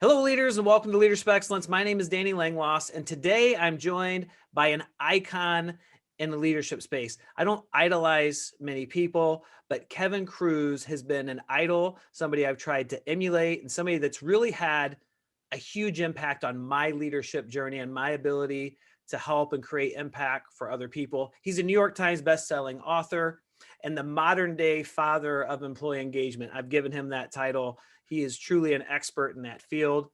Hello, leaders, and welcome to Leadership Excellence. My name is Danny Langloss, and today I'm joined by an icon in the leadership space. I don't idolize many people, but Kevin Kruse has been an idol, somebody I've tried to emulate, and somebody that's really had a huge impact on my leadership journey and my ability to help and create impact for other people. He's a New York Times bestselling author and the modern day father of employee engagement. I've given him that title. He is truly an expert in that field.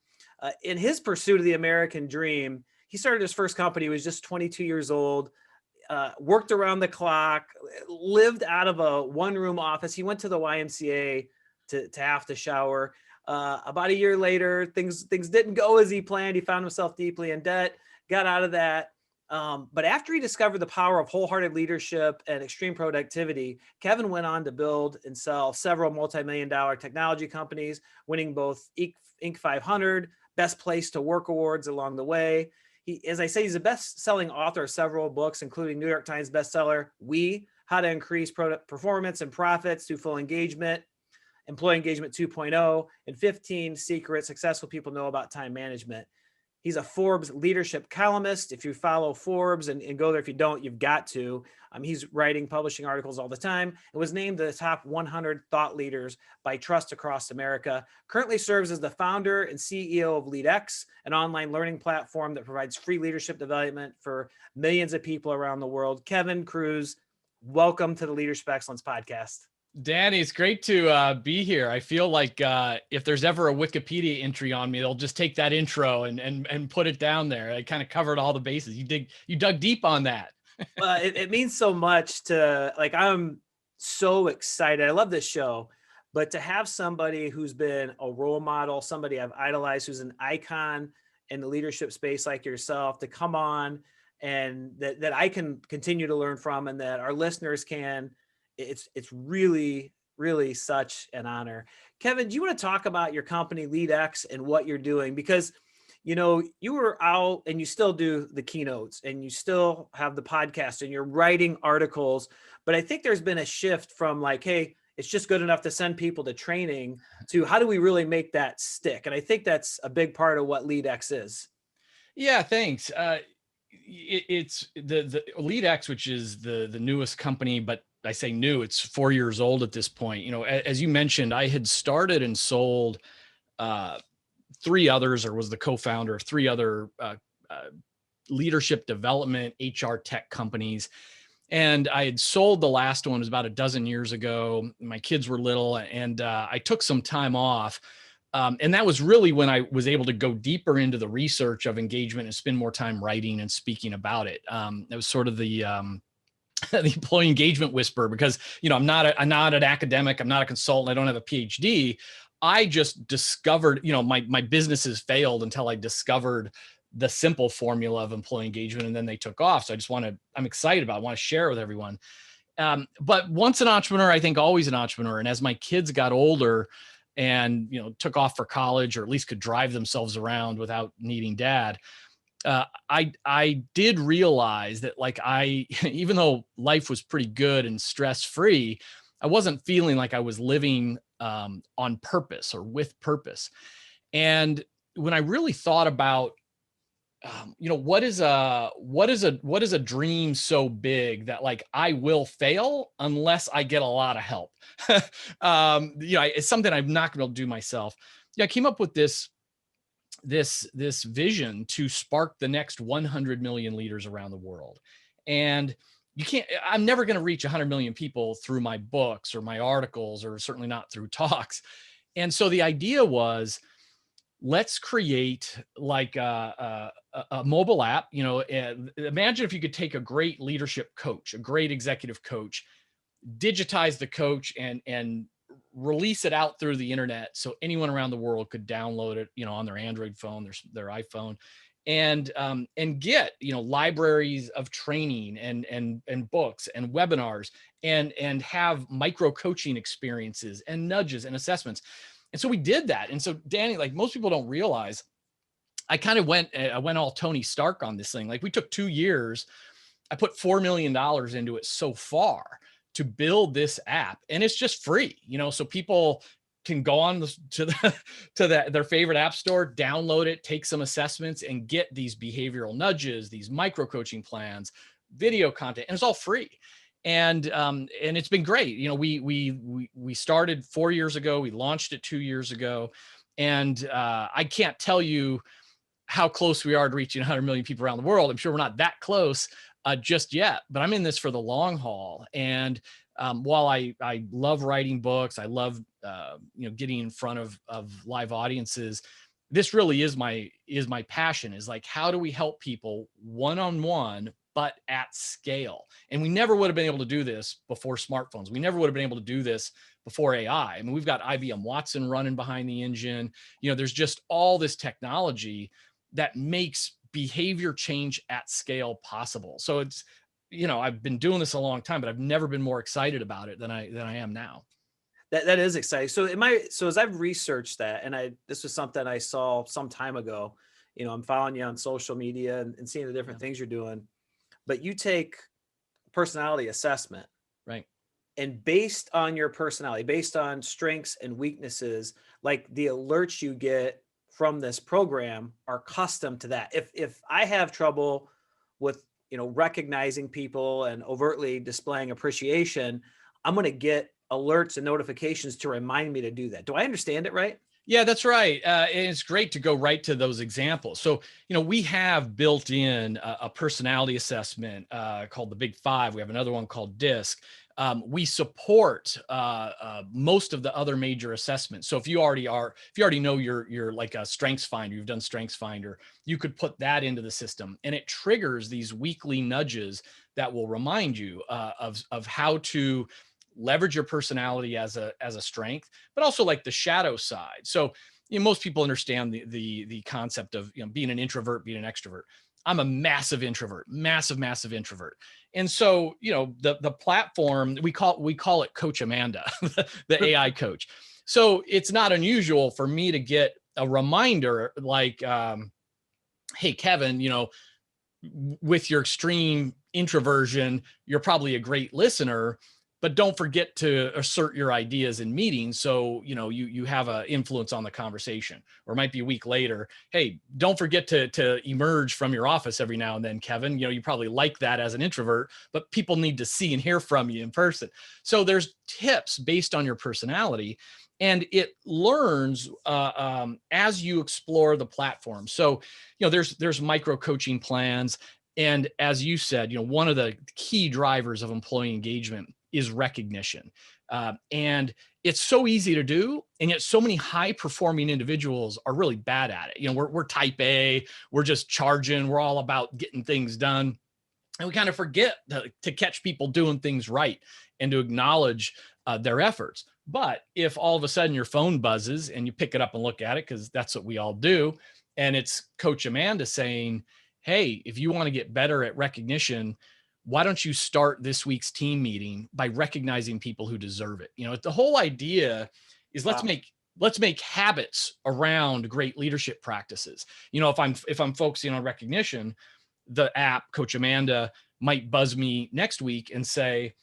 In his pursuit of the American dream, he started his first company. He was just 22 years old, worked around the clock, lived out of a one-room office. He went to the YMCA to have to shower. About a year later, things didn't go as he planned. He found himself deeply in debt, got out of that. But after he discovered the power of wholehearted leadership and extreme productivity, Kevin went on to build and sell several multi-million-dollar technology companies, winning both Inc. 500, Best Place to Work awards along the way. As I say, he's a best-selling author of several books, including New York Times bestseller, How to Increase Performance and Profits Through Full Engagement, Employee Engagement 2.0, and 15 Secrets Successful People Know About Time Management. He's a Forbes leadership columnist. If you follow Forbes and go there, if you don't, you've got to. He's writing, publishing articles all the time, and was named the top 100 thought leaders by Trust Across America. Currently serves as the founder and CEO of LeadX, an online learning platform that provides free leadership development for millions of people around the world. Kevin Kruse, welcome to the Leadership Excellence Podcast. Danny, it's great to be here. I feel like if there's ever a Wikipedia entry on me, they'll just take that intro and put it down there. I kind of covered all the bases. You dug deep on that. It means so much to, like, I'm so excited. I love this show, but to have somebody who's been a role model, somebody I've idolized, who's an icon in the leadership space like yourself, to come on and that I can continue to learn from and that our listeners can. It's really, really such an honor. Kevin, do you want to talk about your company, LeadX, and what you're doing? Because, you know, you were out and you still do the keynotes and you still have the podcast and you're writing articles. But I think there's been a shift from like, hey, it's just good enough to send people to training to how do we really make that stick? And I think that's a big part of what LeadX is. Yeah, thanks. It's the LeadX, which is the newest company, but I say new, it's 4 years old at this point. You know, as you mentioned, I had started and sold three others, or was the co-founder of three other leadership development HR tech companies. And I had sold the last one, it was about a dozen years ago. My kids were little, and I took some time off. And that was really when I was able to go deeper into the research of engagement and spend more time writing and speaking about it. It was sort of the the employee engagement whisperer, because, you know, I'm not an academic. I'm not a consultant. I don't have a PhD. I just discovered, you know, my businesses failed until I discovered the simple formula of employee engagement, and then they took off. So I'm excited about it. I want to share it with everyone. But once an entrepreneur, I think always an entrepreneur. And as my kids got older and, you know, took off for college, or at least could drive themselves around without needing dad, I did realize that, like, even though life was pretty good and stress-free, I wasn't feeling like I was living on purpose or with purpose. And when I really thought about, you know, what is a dream so big that, like, I will fail unless I get a lot of help. You know, it's something I'm not going to do myself. Yeah, I came up with this vision to spark the next 100 million leaders around the world. And I'm never going to reach 100 million people through my books or my articles, or certainly not through talks. And so the idea was, let's create like a mobile app. You know, imagine if you could take a great leadership coach, a great executive coach, digitize the coach and release it out through the internet so anyone around the world could download it, you know, on their Android phone, their iPhone, and get, you know, libraries of training and books and webinars and have micro coaching experiences and nudges and assessments. And so we did that. And so, Danny, like, most people don't realize, I went all Tony Stark on this thing. Like, we took 2 years. I put $4 million into it so far to build this app, and it's just free, you know, so people can go on to their favorite app store, download it, take some assessments, and get these behavioral nudges, these micro coaching plans, video content, and it's all free. And it's been great. We started 4 years ago. We launched it 2 years ago, and I can't tell you how close we are to reaching 100 million people around the world. I'm sure we're not that close just yet, but I'm in this for the long haul. And while I love writing books, I love getting in front of live audiences, this really is my passion, is like, how do we help people one-on-one, but at scale? And we never would have been able to do this before smartphones. We never would have been able to do this before AI. I mean, we've got IBM Watson running behind the engine. There's just all this technology that makes behavior change at scale possible. So it's, I've been doing this a long time, but I've never been more excited about it than I am now. That is exciting. So as I've researched that, and this was something I saw some time ago, I'm following you on social media and seeing the different things you're doing, but you take personality assessment, right? And based on your personality, based on strengths and weaknesses, like the alerts you get from this program are custom to that. If I have trouble with, recognizing people and overtly displaying appreciation, I'm going to get alerts and notifications to remind me to do that. Do I understand it right? Yeah, that's right. And it's great to go right to those examples. So, we have built in a personality assessment called the Big Five. We have another one called DISC. We support most of the other major assessments. So if you already know you're like a Strengths Finder, you've done Strengths Finder, you could put that into the system, and it triggers these weekly nudges that will remind you of how to leverage your personality as a strength, but also like the shadow side. So most people understand the concept of being an introvert, being an extrovert. I'm a massive introvert, massive introvert. And so, the platform, we call it Coach Amanda, the AI coach. So it's not unusual for me to get a reminder like, hey, Kevin, with your extreme introversion, you're probably a great listener, but don't forget to assert your ideas in meetings. So, you have an influence on the conversation. Or it might be a week later, hey, don't forget to emerge from your office every now and then, Kevin. You probably like that as an introvert, but people need to see and hear from you in person. So there's tips based on your personality, and it learns as you explore the platform. So, there's micro coaching plans. And as you said, one of the key drivers of employee engagement is recognition. And it's so easy to do. And yet so many high performing individuals are really bad at it. We're type A, we're just charging, we're all about getting things done. And we kind of forget to catch people doing things right and to acknowledge their efforts. But if all of a sudden your phone buzzes and you pick it up and look at it, because that's what we all do, and it's Coach Amanda saying, hey, if you want to get better at recognition, why don't you start this week's team meeting by recognizing people who deserve it? The whole idea is let's make habits around great leadership practices. If I'm focusing on recognition, the app Coach Amanda might buzz me next week and say,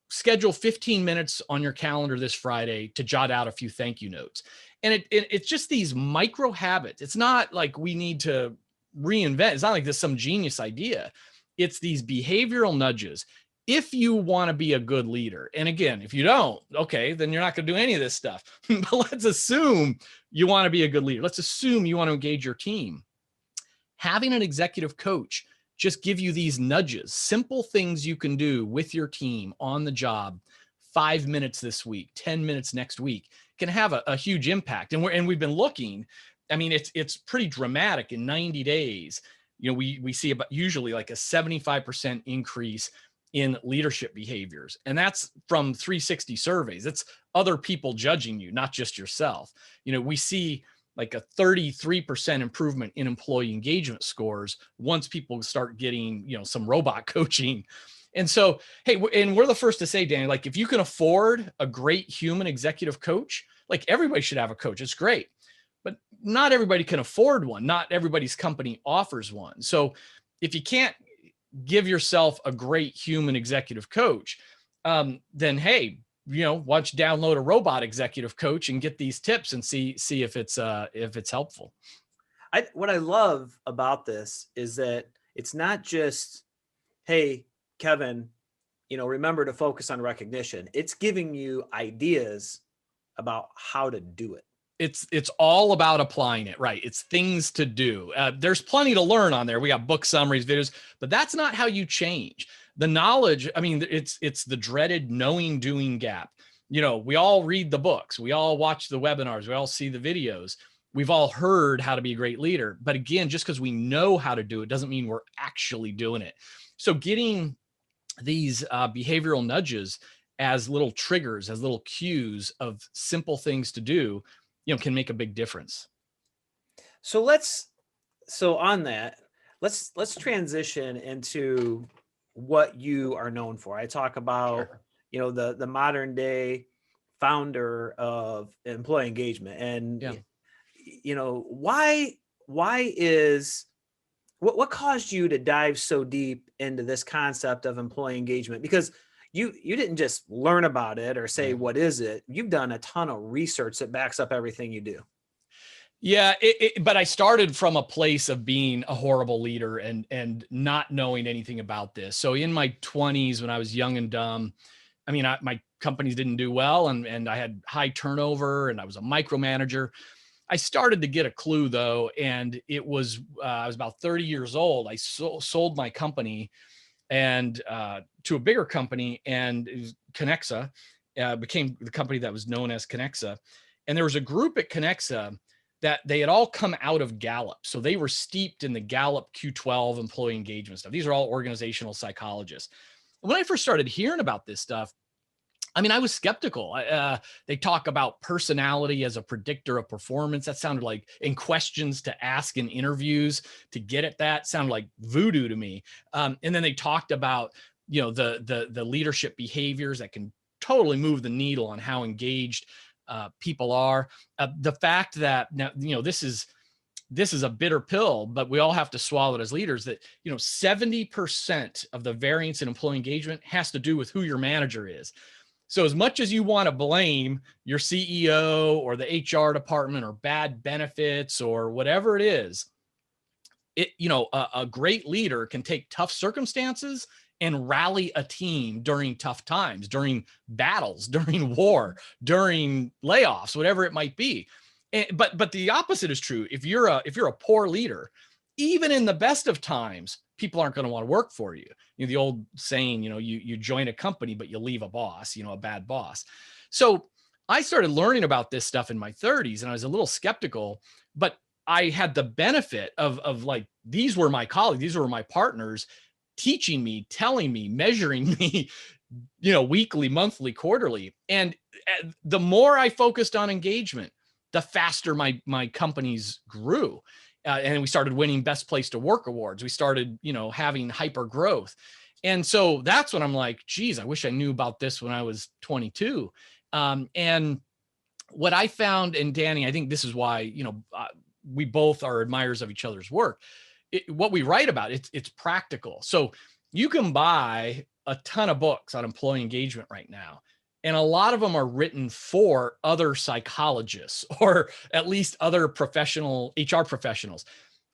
schedule 15 minutes on your calendar this Friday to jot out a few thank you notes. And it's just these micro habits. It's not like we need to reinvent. It's not like this some genius idea. It's these behavioral nudges. If you want to be a good leader, and again, if you don't, okay, then you're not going to do any of this stuff. But let's assume you want to be a good leader. Let's assume you want to engage your team. Having an executive coach just give you these nudges, simple things you can do with your team on the job, 5 minutes this week, 10 minutes next week, can have a huge impact. And we've been looking, I mean, it's pretty dramatic. In 90 days, we see about usually like a 75% increase in leadership behaviors. And that's from 360 surveys. It's other people judging you, not just yourself. We see like a 33% improvement in employee engagement scores once people start getting, some robot coaching. And so, hey, and we're the first to say, Danny, like if you can afford a great human executive coach, like everybody should have a coach. It's great. But not everybody can afford one. Not everybody's company offers one. So if you can't give yourself a great human executive coach, then hey, download a robot executive coach and get these tips and see if it's helpful. What I love about this is that it's not just, hey, Kevin, remember to focus on recognition. It's giving you ideas about how to do it. It's all about applying it, right? It's things to do. There's plenty to learn on there. We got book summaries, videos, but that's not how you change. The knowledge, I mean, it's the dreaded knowing doing gap. We all read the books, we all watch the webinars, we all see the videos. We've all heard how to be a great leader. But again, just because we know how to do it doesn't mean we're actually doing it. So getting these behavioral nudges as little triggers, as little cues of simple things to do, can make a big difference. So on that, let's transition into what you are known for. I talk about, Sure. The modern day founder of employee engagement, and what caused you to dive so deep into this concept of employee engagement? Because you didn't just learn about it or say, what is it? You've done a ton of research that backs up everything you do. Yeah, but I started from a place of being a horrible leader and not knowing anything about this. So in my 20s, when I was young and dumb, I mean, my companies didn't do well, and I had high turnover, and I was a micromanager. I started to get a clue though, and it was I was about 30 years old. I sold my company and to a bigger company, and it was Connexa, became the company that was known as Connexa. And there was a group at Connexa that they had all come out of Gallup. So they were steeped in the Gallup Q12 employee engagement stuff. These are all organizational psychologists. When I first started hearing about this stuff, I mean, I was skeptical. They talk about personality as a predictor of performance. That sounded like, in questions to ask in interviews to get at that, sounded like voodoo to me. And then they talked about, the leadership behaviors that can totally move the needle on how engaged people are. The fact that now, this is a bitter pill, but we all have to swallow it as leaders, that 70% of the variance in employee engagement has to do with who your manager is. So as much as you want to blame your CEO or the HR department or bad benefits or whatever it is, a great leader can take tough circumstances and rally a team during tough times, during battles, during war, during layoffs, whatever it might be. But the opposite is true. If you're a poor leader, even in the best of times, people aren't going to want to work for you. The old saying, you join a company, but you leave a boss, a bad boss. So I started learning about this stuff in my 30s, and I was a little skeptical, but I had the benefit of like, these were my colleagues, these were my partners teaching me, telling me, measuring me, weekly, monthly, quarterly. And the more I focused on engagement, the faster my companies grew. And we started winning best place to work awards. We started, having hyper growth. And so that's when I'm like, geez, I wish I knew about this when I was 22. And what I found, and Danny, I think this is why, we both are admirers of each other's work. What we write about, it's practical. So you can buy a ton of books on employee engagement right now, and a lot of them are written for other psychologists or at least other professional HR professionals.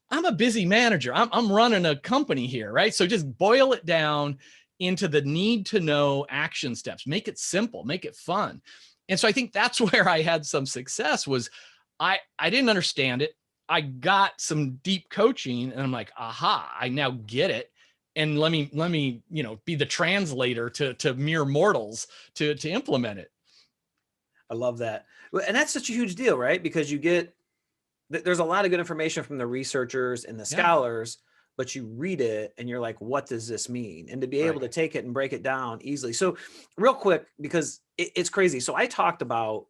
I'm a busy manager. I'm running a company here, right? So just boil it down into the need to know action steps. Make it simple, make it fun. And so I think that's where I had some success. Was I didn't understand it. I got some deep coaching, and I'm like, aha, I now get it. And let me, be the translator to mere mortals to implement it. I love that. And that's such a huge deal, right? Because there's a lot of good information from the researchers and the scholars, but you read it and you're like, what does this mean? And to be able to take it and break it down easily. So real quick, because it's crazy. So I talked about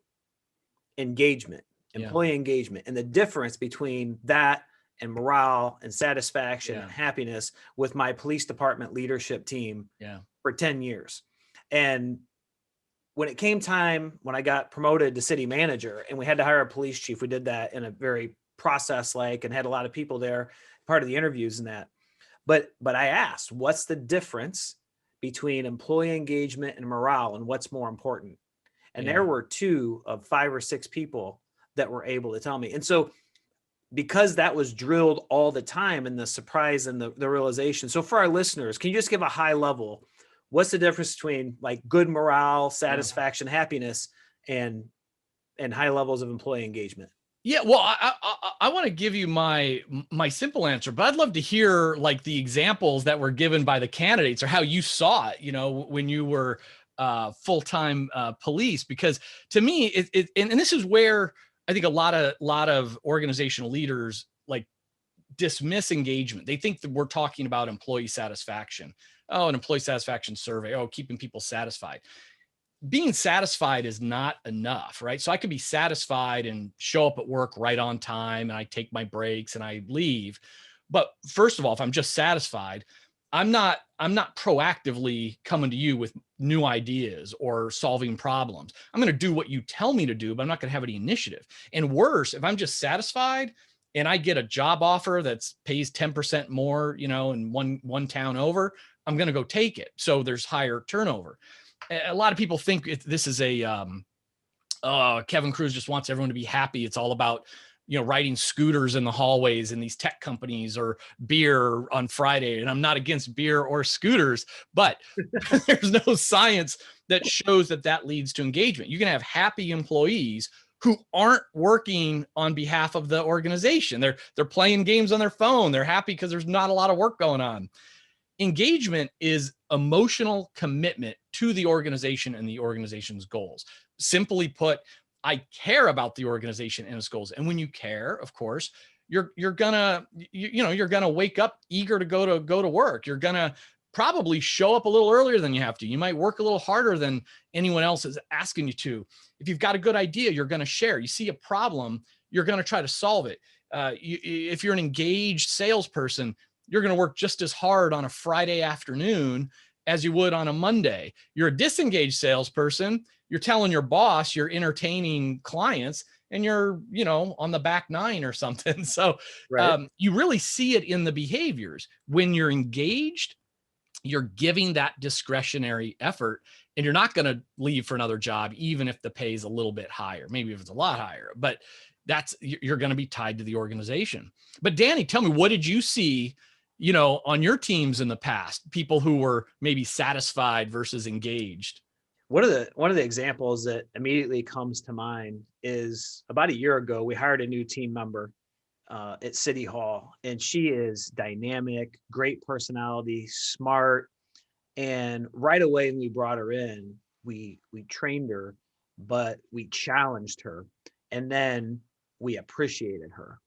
engagement, employee engagement, and the difference between that and morale and satisfaction and happiness with my police department leadership team for 10 years. And when it came time, when I got promoted to city manager and we had to hire a police chief, we did that in a very process-like and had a lot of people there, part of the interviews and that. But I asked, what's the difference between employee engagement and morale, and what's more important? And Yeah. there were 2 of 5 or 6 people that were able to tell me. And so because that was drilled all the time, and the surprise and the realization. So for our listeners, can you just give a high level, what's the difference between like good morale, satisfaction, happiness, and high levels of employee engagement? Yeah, well, I want to give you my simple answer, but I'd love to hear like the examples that were given by the candidates or how you saw it, when you were full-time police, because to me, and this is where I think a lot of organizational leaders like dismiss engagement. They think that we're talking about employee satisfaction. Oh, an employee satisfaction survey. Oh, keeping people satisfied. Being satisfied is not enough, right? So I could be satisfied and show up at work right on time, and I take my breaks and I leave. But first of all, if I'm just satisfied, I'm not proactively coming to you with new ideas or solving problems. I'm going to do what you tell me to do, but I'm not going to have any initiative. And worse, if I'm just satisfied and I get a job offer that's pays 10% more, in one town over, I'm going to go take it. So there's higher turnover. A lot of people think this is Kevin Kruse just wants everyone to be happy. It's all about, riding scooters in the hallways in these tech companies, or beer on Friday. And I'm not against beer or scooters, but there's no science that shows that leads to engagement. You can have happy employees who aren't working on behalf of the organization. They're playing games on their phone. They're happy because there's not a lot of work going on. Engagement is emotional commitment to the organization and the organization's goals. Simply put, I care about the organization and its goals. And when you care, of course, you're gonna wake up eager to go to work. You're gonna probably show up a little earlier than you have to. You might work a little harder than anyone else is asking you to. If you've got a good idea, you're gonna share. You see a problem, you're gonna try to solve it. If you're an engaged salesperson, you're going to work just as hard on a Friday afternoon as you would on a Monday. You're a disengaged salesperson. You're telling your boss you're entertaining clients, and you're, on the back nine or something. So Right. you really see it in the behaviors. When you're engaged, you're giving that discretionary effort, and you're not going to leave for another job, even if the pay is a little bit higher, maybe if it's a lot higher, but you're going to be tied to the organization. But Danny, tell me, what did you see, on your teams in the past, people who were maybe satisfied versus engaged? One of the examples that immediately comes to mind is about a year ago, we hired a new team member at City Hall, and she is dynamic, great personality, smart. And right away when we brought her in, we trained her, but we challenged her, and then we appreciated her.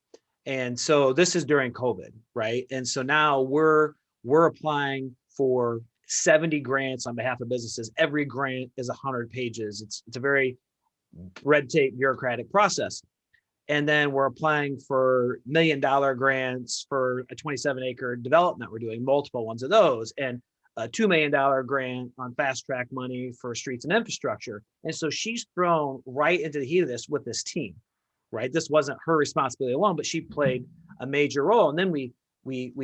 And so this is during COVID, right? And so now we're applying for 70 grants on behalf of businesses. Every grant is 100 pages. It's a very red tape bureaucratic process. And then we're applying for $1 million grants for a 27-acre development. We're doing multiple ones of those, and a $2 million grant on fast track money for streets and infrastructure. And so she's thrown right into the heat of this with this team, right? This wasn't her responsibility alone, but she played a major role. And then we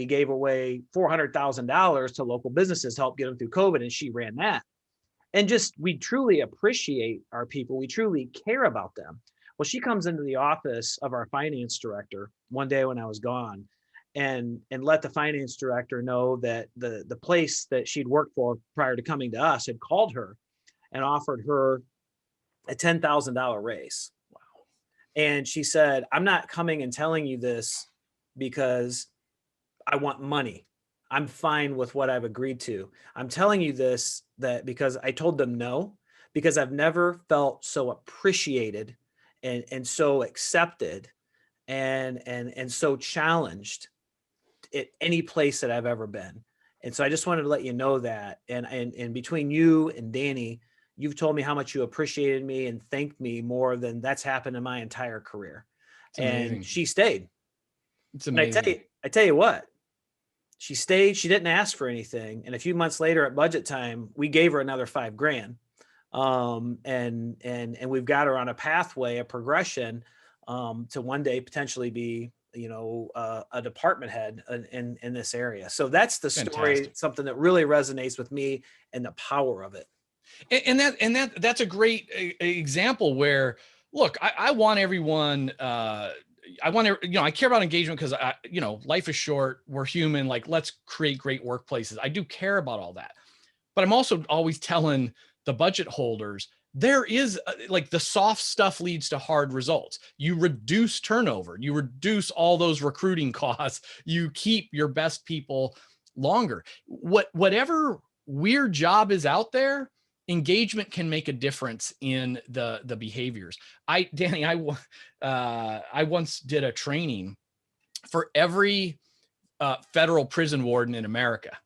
gave away $400,000 to local businesses to help get them through COVID, and she ran that. And just, we truly appreciate our people. We truly care about them. Well, she comes into the office of our finance director one day when I was gone, and let the finance director know that the place that she'd worked for prior to coming to us had called her and offered her a $10,000 raise. Wow. And she said, "I'm not coming and telling you this because I want money. I'm fine with what I've agreed to. I'm telling you this because I told them no, because I've never felt so appreciated and so accepted and so challenged at any place that I've ever been." And so I just wanted to let you know that. And between you and Danny, you've told me how much you appreciated me and thanked me more than that's happened in my entire career. It's And amazing. she stayed. It's And amazing. I tell you what, she stayed. She didn't ask for anything. And a few months later at budget time, we gave her another $5,000. And we've got her on a pathway, a progression, to one day potentially be, a department head in this area. So that's the story, Fantastic. something that really resonates with me and the power of it. That's a great example where, look, I want everyone, I care about engagement because life is short. We're human. Like, let's create great workplaces. I do care about all that, but I'm also always telling the budget holders, there is like the soft stuff leads to hard results. You reduce turnover, you reduce all those recruiting costs, you keep your best people longer. Whatever weird job is out there, engagement can make a difference in the behaviors. Danny, I once did a training for every federal prison warden in America.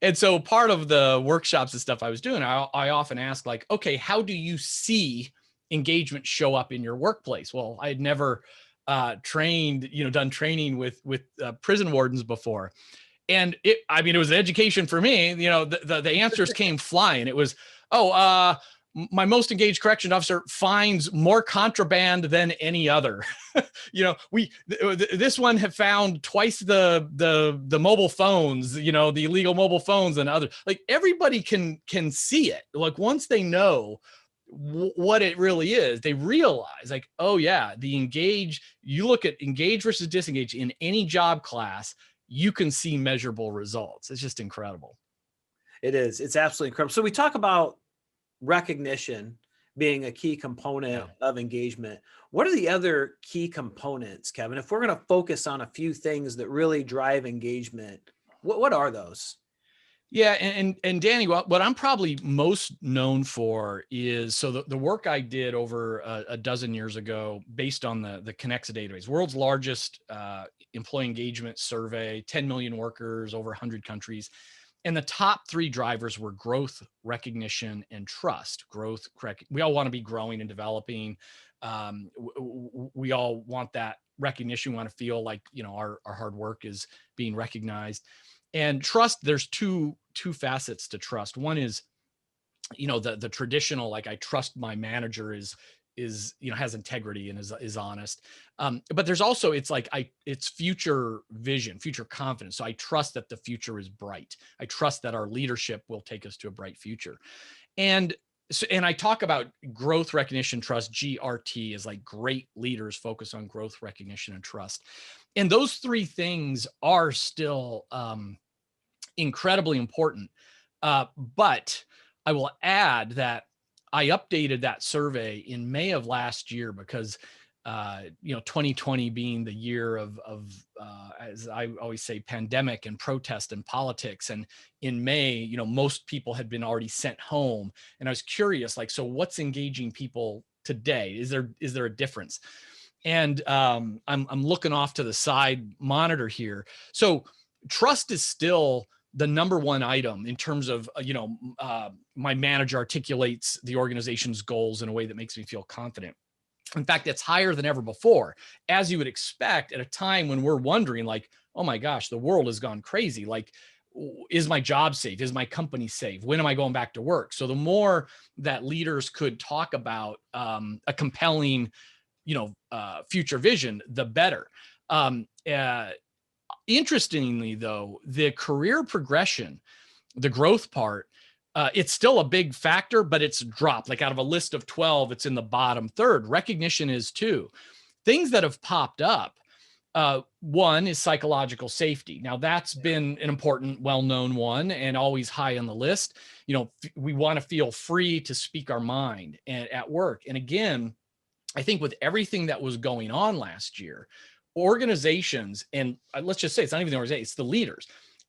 And so part of the workshops and stuff I was doing, I often ask, like, okay, how do you see engagement show up in your workplace? Well, I had never done training with prison wardens before. And it was an education for me. The answers came flying. It was, my most engaged correction officer finds more contraband than any other. This one have found twice the mobile phones, the illegal mobile phones than others. Like, everybody can see it. Like, once they know what it really is, they realize, like, oh yeah, you look at engage versus disengage in any job class, you can see measurable results. It's just incredible. It is. It's absolutely incredible. So we talk about recognition being a key component of engagement. What are the other key components, Kevin? If we're going to focus on a few things that really drive engagement, what are those? Yeah. And Danny, what I'm probably most known for is, so the work I did over a dozen years ago, based on the Connexa database, world's largest employee engagement survey, 10 million workers, over 100 countries. And the top three drivers were growth, recognition, and trust. Growth, we all want to be growing and developing. We all want that recognition. We want to feel like, our hard work is being recognized. And trust, there's two facets to trust. One is, the traditional, like, I trust my manager is has integrity and is honest. But there's also, it's future vision, future confidence. So I trust that the future is bright. I trust that our leadership will take us to a bright future. And I talk about growth, recognition, trust. GRT is like great leaders focus on growth, recognition, and trust. And those three things are still incredibly important. But I will add that I updated that survey in May of last year because, 2020 being the year of as I always say, pandemic and protest and politics. And in May, most people had been already sent home. And I was curious, like, so what's engaging people today? Is there a difference? And I'm looking off to the side monitor here. So trust is still the number one item in terms of, my manager articulates the organization's goals in a way that makes me feel confident. In fact, it's higher than ever before, as you would expect at a time when we're wondering, like, oh my gosh, the world has gone crazy. Like, is my job safe? Is my company safe? When am I going back to work? So the more that leaders could talk about a compelling, future vision, the better. Interestingly, though, the career progression, the growth part, it's still a big factor, but it's dropped. Like, out of a list of 12, it's in the bottom third. Recognition is too. Things that have popped up. One is psychological safety. Now, that's been an important, well-known one and always high on the list. We want to feel free to speak our mind at work. And again, I think with everything that was going on last year, organizations, and let's just say it's not even the organization, it's the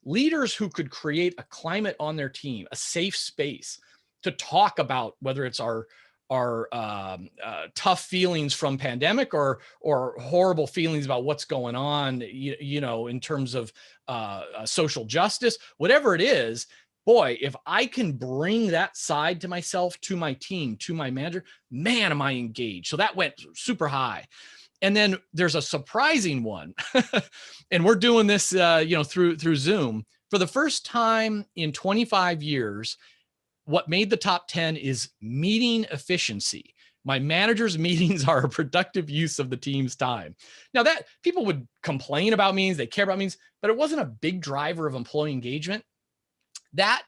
leaders who could create a climate on their team, a safe space to talk about whether it's our tough feelings from pandemic or horrible feelings about what's going on, in terms of social justice, whatever it is. Boy, if I can bring that side to myself, to my team, to my manager, man, am I engaged. So that went super high. And then there's a surprising one, and we're doing this, through Zoom. For the first time in 25 years, what made the top 10 is meeting efficiency. My manager's meetings are a productive use of the team's time. Now, that people would complain about meetings, they care about meetings, but it wasn't a big driver of employee engagement. That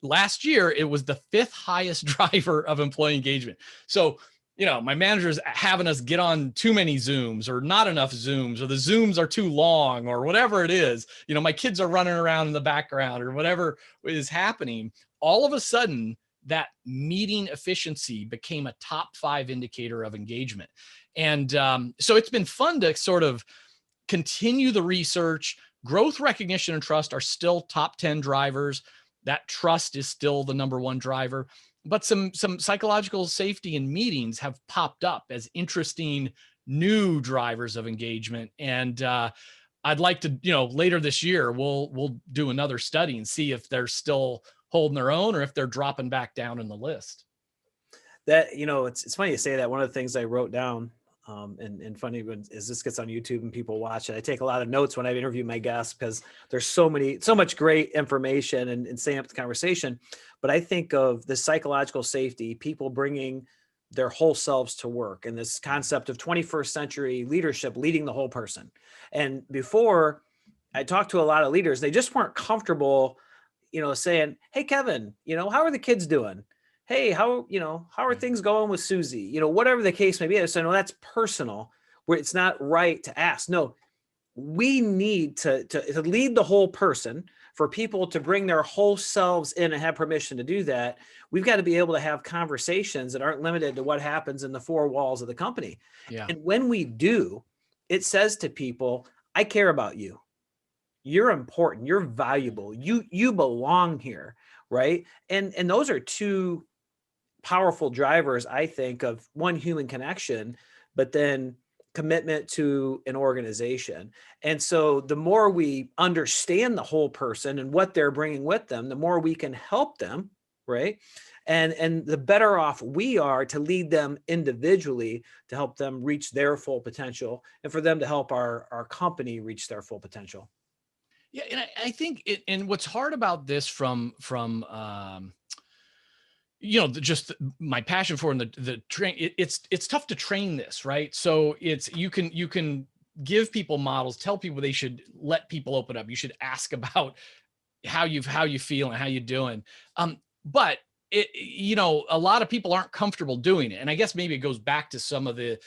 last year, it was the 5th highest driver of employee engagement. So, my manager's having us get on too many Zooms or not enough Zooms, or the Zooms are too long, or whatever it is. My kids are running around in the background, or whatever is happening. All of a sudden, that meeting efficiency became a top 5 indicator of engagement. And so it's been fun to sort of continue the research. Growth, recognition, and trust are still top 10 drivers. That trust is still the number 1 driver. But some psychological safety in meetings have popped up as interesting new drivers of engagement. And I'd like to, later this year, we'll do another study and see if they're still holding their own or if they're dropping back down in the list. That, it's funny you say that. One of the things I wrote down, and funny is this gets on YouTube and people watch it. I take a lot of notes when I interview my guests because there's so much great information and setting up the conversation. But I think of the psychological safety, people bringing their whole selves to work, and this concept of 21st century leadership, leading the whole person. And before, I talked to a lot of leaders, they just weren't comfortable, saying, "Hey, Kevin, how are the kids doing? Hey, how are things going with Susie?" Whatever the case may be. I said, "No, that's personal, where it's not right to ask." No, we need to lead the whole person. For people to bring their whole selves in and have permission to do that, we've got to be able to have conversations that aren't limited to what happens in the 4 walls of the company. Yeah. And when we do, it says to people, "I care about you. You're important. You're valuable. You belong here." Right. And those are 2 powerful drivers, I think, of one, human connection, but then commitment to an organization. And so the more we understand the whole person and what they're bringing with them, the more we can help them, right? And the better off we are to lead them individually to help them reach their full potential, and for them to help our company reach their full potential. Yeah, and I think and what's hard about this from just my passion for the train, it's tough to train this, right? So you can give people models, tell people they should let people open up, you should ask about how you feel and how you doing, but a lot of people aren't comfortable doing it, and I guess maybe it goes back to some of the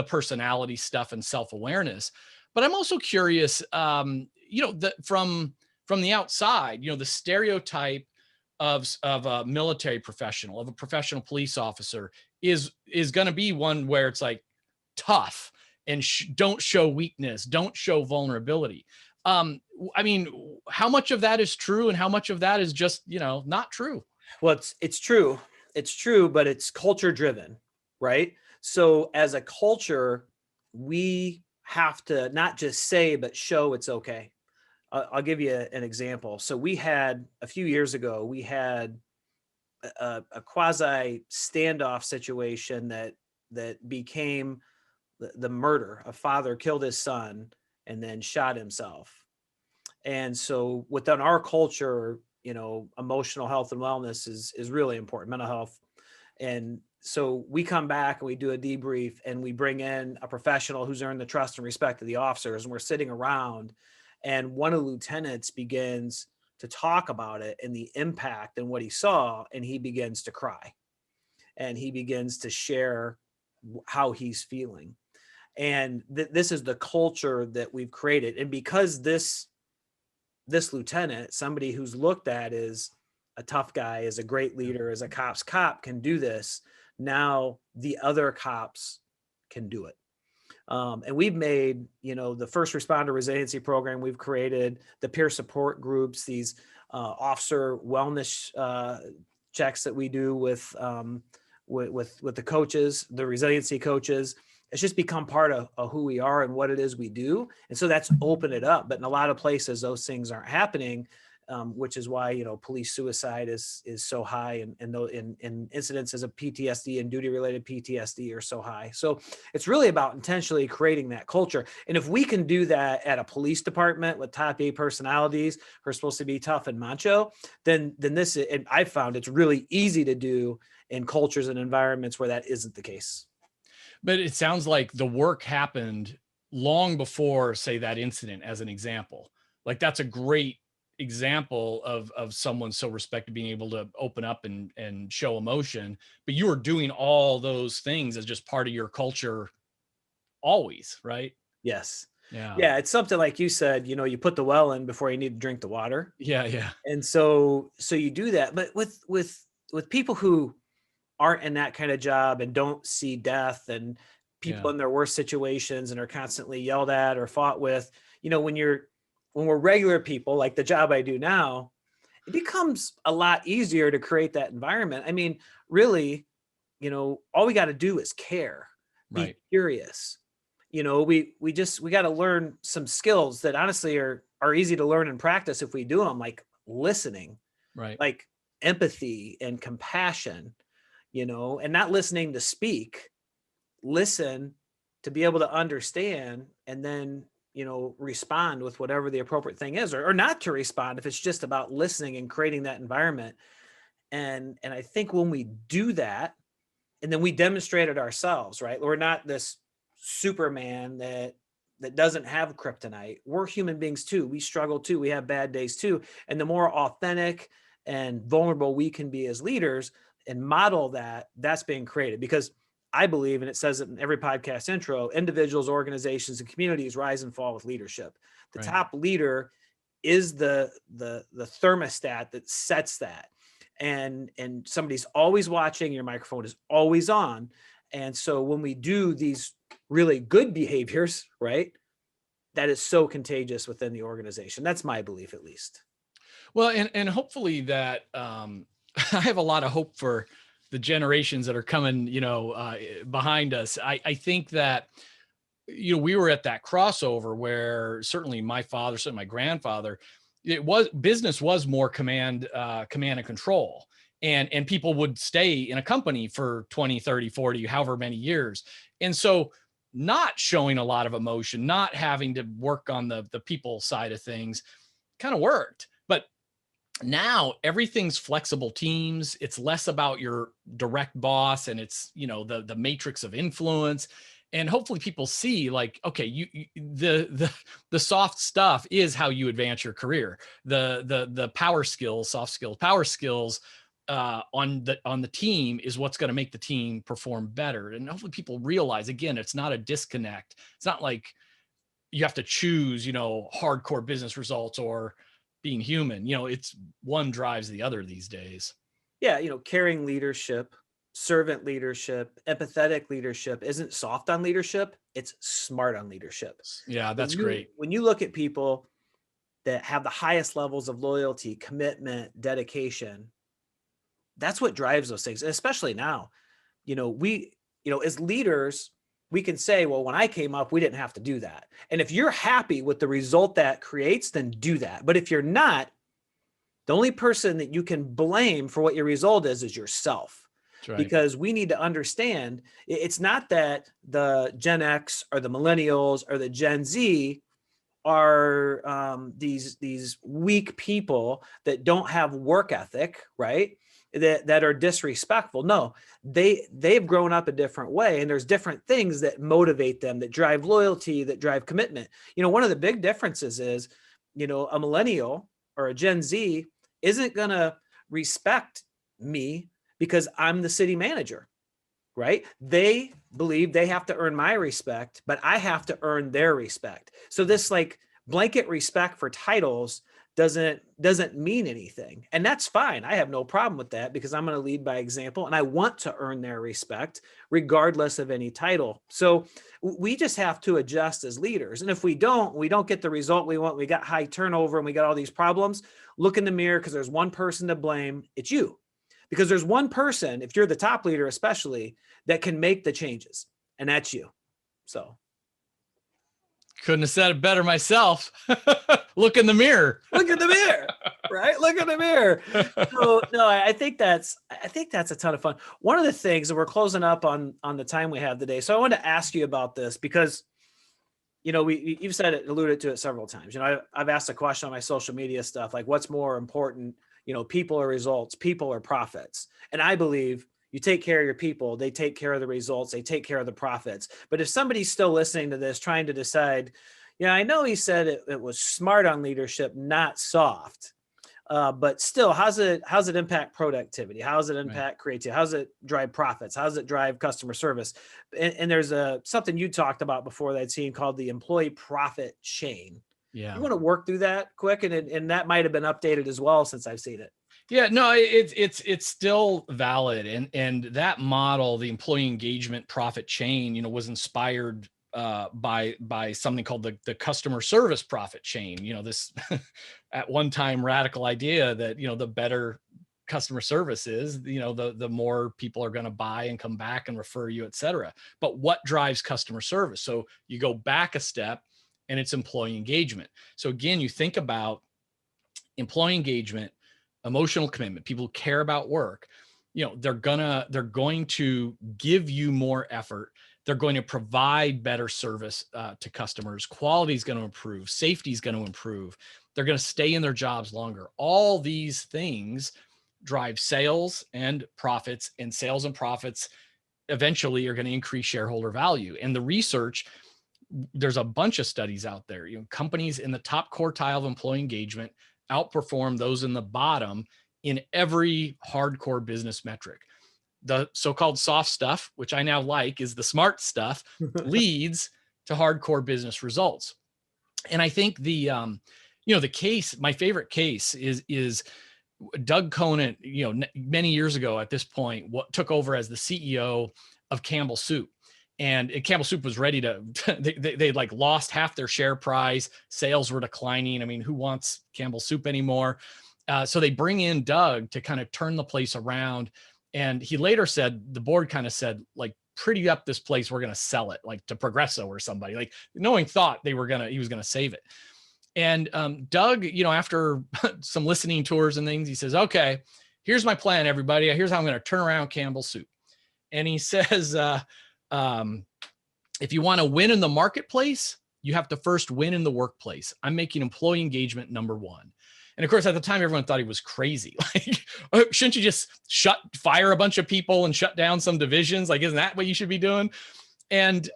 personality stuff and self-awareness. But I'm also curious, from the outside, the stereotype of a military professional, of a professional police officer, is going to be one where it's like tough and don't show weakness, don't show vulnerability. I mean, how much of that is true and how much of that is just, not true? Well, it's true. It's true, but it's culture driven, right? So as a culture, we have to not just say, but show it's okay. I'll give you an example. So a few years ago, we had a quasi standoff situation that became the murder. A father killed his son and then shot himself. And so within our culture, emotional health and wellness is really important, mental health. And so we come back and we do a debrief and we bring in a professional who's earned the trust and respect of the officers. And we're sitting around, and one of the lieutenants begins to talk about it and the impact and what he saw. And he begins to cry and he begins to share how he's feeling. And this is the culture that we've created. And because this lieutenant, somebody who's looked at as a tough guy, as a great leader, as a cop's cop, can do this, now the other cops can do it. And we've made, the first responder resiliency program, we've created the peer support groups, these officer wellness checks that we do with the coaches, the resiliency coaches. It's just become part of who we are and what it is we do. And so that's opened it up. But in a lot of places, those things aren't happening, which is why, police suicide is so high, and in incidences of PTSD and duty-related PTSD are so high. So it's really about intentionally creating that culture. And if we can do that at a police department with top A personalities who are supposed to be tough and macho, then this, and I've found it's really easy to do in cultures and environments where that isn't the case. But it sounds like the work happened long before, say, that incident, as an example. Like, that's a great example of someone so respected being able to open up and show emotion, but you were doing all those things as just part of your culture always, right? Yes. Yeah. Yeah. It's something like you said, you put the well in before you need to drink the water. Yeah. Yeah. And so you do that. But with people who aren't in that kind of job and don't see death and people Yeah. in their worst situations and are constantly yelled at or fought with, when we're regular people like the job I do now, it becomes a lot easier to create that environment. I mean, really, all we got to do is care, be Right. curious. We got to learn some skills that honestly are easy to learn and practice if we do them, like listening, Right. like empathy and compassion, and not listening to speak, listen to be able to understand, and then, respond with whatever the appropriate thing is, or not to respond if it's just about listening and creating that environment. And I think when we do that, and then we demonstrate it ourselves, right? We're not this Superman that doesn't have kryptonite. We're human beings too. We struggle too. We have bad days too. And the more authentic and vulnerable we can be as leaders and model that, that's being created. Because I believe, and it says it in every podcast intro, individuals, organizations, and communities rise and fall with leadership. The Right. top leader is the thermostat that sets that. And somebody's always watching, your microphone is always on. And so when we do these really good behaviors, right, that is so contagious within the organization. That's my belief, at least. Well, and hopefully that I have a lot of hope for the generations that are coming, behind us. I think that, we were at that crossover where certainly my father, certainly my grandfather, business was more command and control. And people would stay in a company for 20, 30, 40, however many years. And so not showing a lot of emotion, not having to work on the people side of things kind of worked. But now everything's flexible teams. It's less about your direct boss, and it's, the matrix of influence. And hopefully people see, like, okay, the soft stuff is how you advance your career. The power skills, soft skills, power skills on the team is what's going to make the team perform better. And hopefully people realize, again, it's not a disconnect. It's not like you have to choose, hardcore business results or being human. It's one drives the other these days. Yeah, caring leadership, servant leadership, empathetic leadership isn't soft on leadership, it's smart on leadership. Yeah, When that's you great. when you look at people that have the highest levels of loyalty, commitment, dedication, that's what drives those things. And especially now, as leaders, we can say, well, when I came up, we didn't have to do that. And if you're happy with the result that creates, then do that. But if you're not, the only person that you can blame for what your result is yourself. That's right. Because we need to understand it's not that the Gen X or the millennials or the Gen Z are these weak people that don't have work ethic, right? That are disrespectful. No, they've grown up a different way, and there's different things that motivate them, that drive loyalty, that drive commitment. One of the big differences is, a millennial or a Gen Z isn't going to respect me because I'm the city manager, right? They believe they have to earn my respect, but I have to earn their respect. So this like blanket respect for titles doesn't mean anything. And that's fine. I have no problem with that because I'm going to lead by example and I want to earn their respect regardless of any title. So we just have to adjust as leaders. And if we don't get the result we want, we got high turnover and we got all these problems, look in the mirror because there's one person to blame. It's you. Because there's one person, if you're the top leader especially, that can make the changes, and that's you. So couldn't have said it better myself. Look in the mirror. Look in the mirror, right? Look in the mirror. So no, I think that's a ton of fun. One of the things, and we're closing up on the time we have today. So I wanted to ask you about this because, you've said it, alluded to it several times. I've asked a question on my social media stuff, like what's more important, people or results, people or profits. And I believe you take care of your people, they take care of the results, they take care of the profits. But if somebody's still listening to this, trying to decide, Yeah, I know he said it was smart on leadership, not soft. But still, how's it impact productivity? How does it Right. impact creativity? How does it drive profits? How does it drive customer service? And there's something you talked about before that I'd seen called the employee profit chain. Yeah. You want to work through that quick, and that might have been updated as well since I've seen it. Yeah, no, it's still valid, and that model, the employee engagement profit chain, was inspired by something called the customer service profit chain. This at one time radical idea that the better customer service is, the more people are going to buy and come back and refer you, et cetera. But what drives customer service? So you go back a step, and it's employee engagement. So again, you think about employee engagement, emotional commitment, people who care about work, they're going to give you more effort. They're going to provide better service to customers. Quality is going to improve. Safety is going to improve. They're going to stay in their jobs longer. All these things drive sales and profits, and sales and profits eventually are going to increase shareholder value. And the research, there's a bunch of studies out there. Companies in the top quartile of employee engagement outperform those in the bottom in every hardcore business metric. The so-called soft stuff, which I now like, is the smart stuff, leads to hardcore business results. And I think the case, my favorite case is Doug Conant, many years ago at this point, what took over as the CEO of Campbell Soup. And Campbell Soup was ready to, they like lost half their share price. Sales were declining. I mean, who wants Campbell Soup anymore? So they bring in Doug to kind of turn the place around. And he later said, the board kind of said, like, pretty up this place, we're going to sell it, like to Progresso or somebody, like knowing thought he was going to save it. And Doug, after some listening tours and things, he says, okay, here's my plan, everybody. Here's how I'm going to turn around Campbell Soup. And he says, if you want to win in the marketplace, you have to first win in the workplace. I'm making employee engagement number one. And of course, at the time, everyone thought he was crazy. Like, shouldn't you just fire a bunch of people and shut down some divisions? Like, isn't that what you should be doing? And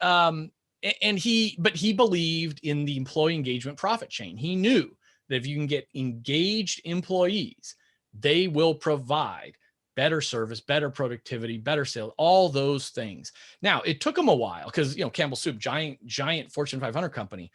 he believed in the employee engagement profit chain. He knew that if you can get engaged employees, they will provide better service, better productivity, better sales, all those things. Now, it took them a while because, Campbell Soup, giant Fortune 500 company,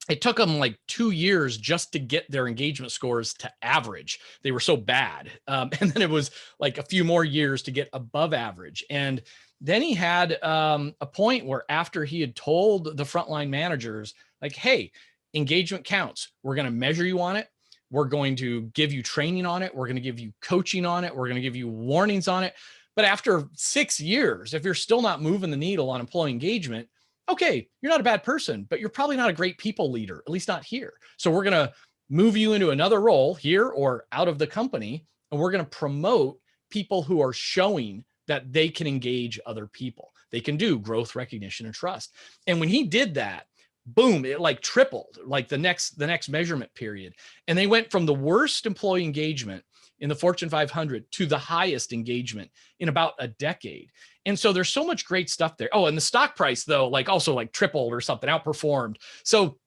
it took them like 2 years just to get their engagement scores to average. They were so bad. And then it was like a few more years to get above average. And then he had a point where after he had told the frontline managers, like, hey, engagement counts. We're going to measure you on it. We're going to give you training on it. We're going to give you coaching on it. We're going to give you warnings on it. But after 6 years, if you're still not moving the needle on employee engagement, okay, you're not a bad person, but you're probably not a great people leader, at least not here. So we're going to move you into another role here or out of the company, and we're going to promote people who are showing that they can engage other people. They can do growth, recognition, and trust. And when he did that, boom, it like tripled like the next measurement period. And they went from the worst employee engagement in the Fortune 500 to the highest engagement in about a decade. And so there's so much great stuff there. Oh, and the stock price though, like also like tripled or something, outperformed. So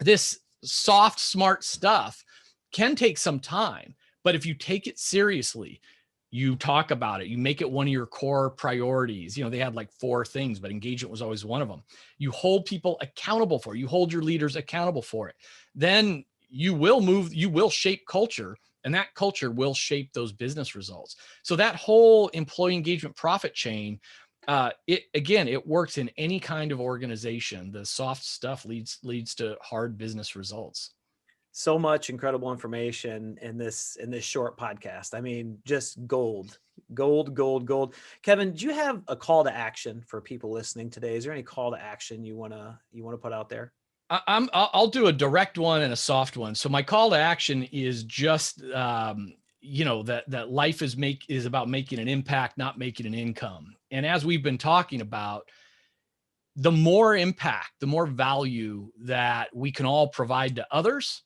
this soft, smart stuff can take some time, but if you take it seriously, you talk about it, you make it one of your core priorities. They had like 4 things, but engagement was always one of them. You hold people accountable for it. You hold your leaders accountable for it. Then you will shape culture, and that culture will shape those business results. So that whole employee engagement profit chain, it works in any kind of organization. The soft stuff leads to hard business results. So much incredible information in this short podcast. I mean, just gold. Kevin, do you have a call to action for people listening today? Is there any call to action you want to put out there? I'll do a direct one and a soft one. So my call to action is just that life is about making an impact, not making an income. And as we've been talking about, the more impact, the more value that we can all provide to others,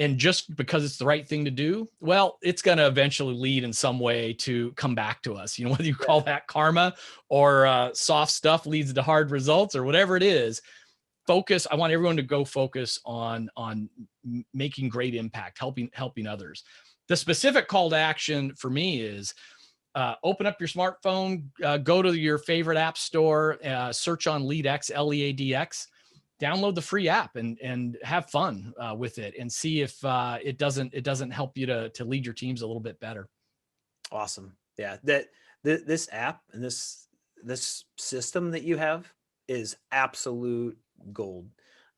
and just because it's the right thing to do, well, it's going to eventually lead in some way to come back to us. Whether you call that karma or soft stuff leads to hard results or whatever it is, focus. I want everyone to go focus on making great impact, helping others. The specific call to action for me is open up your smartphone, go to your favorite app store, search on LeadX, LEADX, download the free app and have fun with it, and see if it doesn't help you to lead your teams a little bit better. Awesome. Yeah. This app and this system that you have is absolute gold.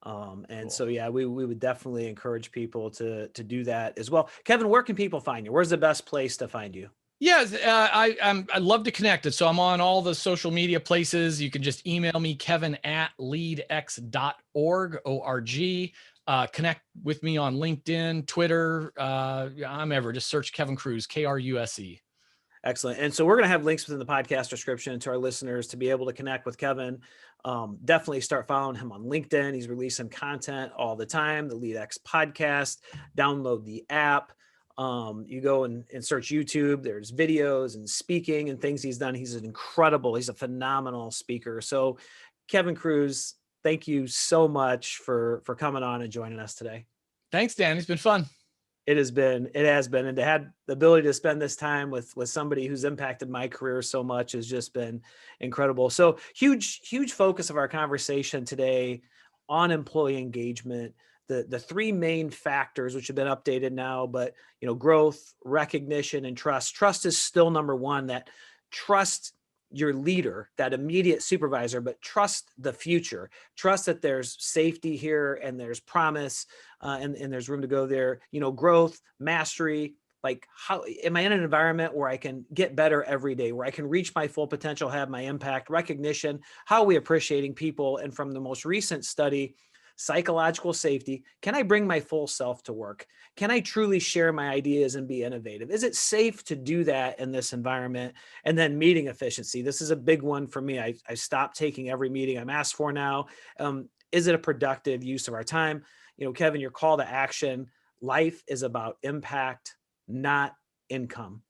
Cool. So yeah, we would definitely encourage people to do that as well. Kevin, where can people find you? Where's the best place to find you? Yes, I love to connect. So I'm on all the social media places. You can just email me, kevin@leadx.org, O-R-G. Connect with me on LinkedIn, Twitter. I'm ever. Just search Kevin Kruse, Kruse. Excellent. And so we're going to have links within the podcast description to our listeners to be able to connect with Kevin. Definitely start following him on LinkedIn. He's releasing content all the time, the LeadX podcast. Download the app. You go and search YouTube. There's videos and speaking and things he's done. He's a phenomenal speaker. So Kevin Kruse, thank you so much for coming on and joining us today. Thanks, Dan. It's been fun. It has been, and to have the ability to spend this time with somebody who's impacted my career so much has just been incredible. So huge focus of our conversation today on employee engagement, the three main factors, which have been updated now, but growth, recognition, and trust. Trust is still number one. That trust your leader, that immediate supervisor, but trust the future. Trust that there's safety here and there's promise and there's room to go there. Growth, mastery, like how am I in an environment where I can get better every day, where I can reach my full potential, have my impact. Recognition, how are we appreciating people? And from the most recent study, psychological safety, can I bring my full self to work? Can I truly share my ideas and be innovative? Is it safe to do that in this environment? And then meeting efficiency. This is a big one for me. I stopped taking every meeting I'm asked for now. Is it a productive use of our time? Kevin, your call to action, life is about impact, not income.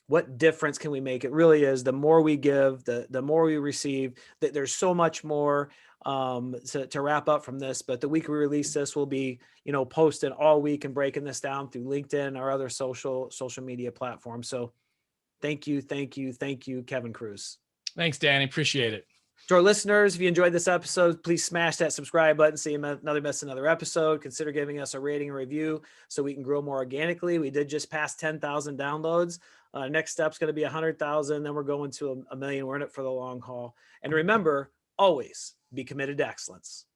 What difference can we make? It really is. The more we give, the more we receive. That there's so much more to wrap up from this. But the week we release this, we'll be posting all week and breaking this down through LinkedIn or other social media platforms. So thank you, Kevin Kruse. Thanks, Danny. Appreciate it. To our listeners, if you enjoyed this episode, please smash that subscribe button so you never miss another episode. Consider giving us a rating and review so we can grow more organically. We did just pass 10,000 downloads. Next step's going to be 100,000. Then we're going to a million. We're in it for the long haul. And remember, always be committed to excellence.